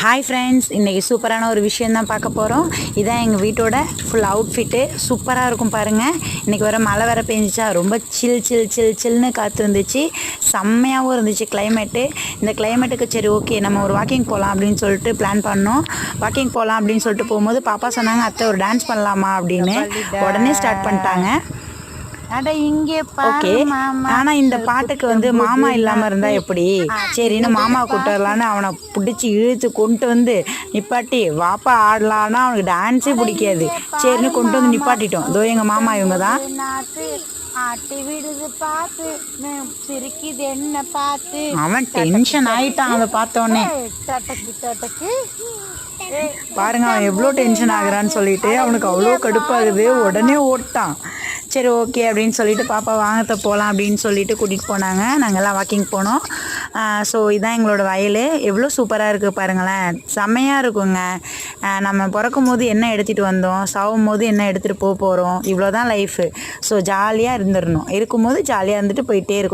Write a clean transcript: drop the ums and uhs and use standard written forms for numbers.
Hi friends, இன்றைக்கி சூப்பரான ஒரு விஷயம் தான் பார்க்க போகிறோம். இதான் எங்கள் வீட்டோட ஃபுல் அவுட்ஃபிட்டு. சூப்பராக இருக்கும் பாருங்கள். இன்றைக்கி வர மழை வேறு பெஞ்சிச்சா, ரொம்ப சில்னு காற்று இருந்துச்சு. செம்மையாகவும் இருந்துச்சு கிளைமேட்டு. இந்த கிளைமேட்டுக்கு சரி ஓகே நம்ம ஒரு வாக்கிங் போகலாம் அப்படின்னு சொல்லிட்டு பிளான் பண்ணோம். வாக்கிங் போகலாம் அப்படின்னு சொல்லிட்டு போகும்போது பாப்பா சொன்னாங்க, அத்தை ஒரு டான்ஸ் பண்ணலாமா அப்படின்னு. உடனே ஸ்டார்ட் பண்ணிட்டாங்க. ஓகே, ஆனால் இந்த பாட்டுக்கு வந்து மாமா இல்லாமல் இருந்தால் எப்படி? சரின்னு மாமா கூப்பிட்டு அவனை பிடிச்சி இழுத்து கொண்டு வந்து நிப்பாட்டி வாப்பா ஆடலான்னா அவனுக்கு டான்ஸே பிடிக்காது. சரின்னு கொண்டு வந்து நிப்பாட்டிட்டோம். இதோ எங்கள் மாமா இவங்க தான். அவன் டென்ஷன் ஆயிட்டான் அதை பார்த்தோன்னே. பாருங்க அவன் எவ்வளோ டென்ஷன் ஆகுறான்னு சொல்லிட்டு அவனுக்கு அவ்வளோ கடுப்பாகுது. உடனே ஓட்டான். சரி ஓகே அப்படின்னு சொல்லிட்டு பாப்பா வாங்கத்த போகலாம் அப்படின்னு சொல்லிட்டு கூட்டிகிட்டு போனாங்க. நாங்கள்லாம் வாக்கிங் போனோம். ஸோ இதான் எங்களோட வயல். எவ்வளோ சூப்பராக இருக்குது பாருங்களேன். செம்மையாக இருக்குங்க. நம்ம பிறக்கும் போது என்ன எடுத்துகிட்டு வந்தோம், சாகும் போது என்ன எடுத்துகிட்டு போகிறோம், இவ்வளோ தான் லைஃபு. ஸோ ஜாலியாக இருந்துடணும். இருக்கும்போது ஜாலியாக இருந்துட்டு போயிட்டே இருக்கும்.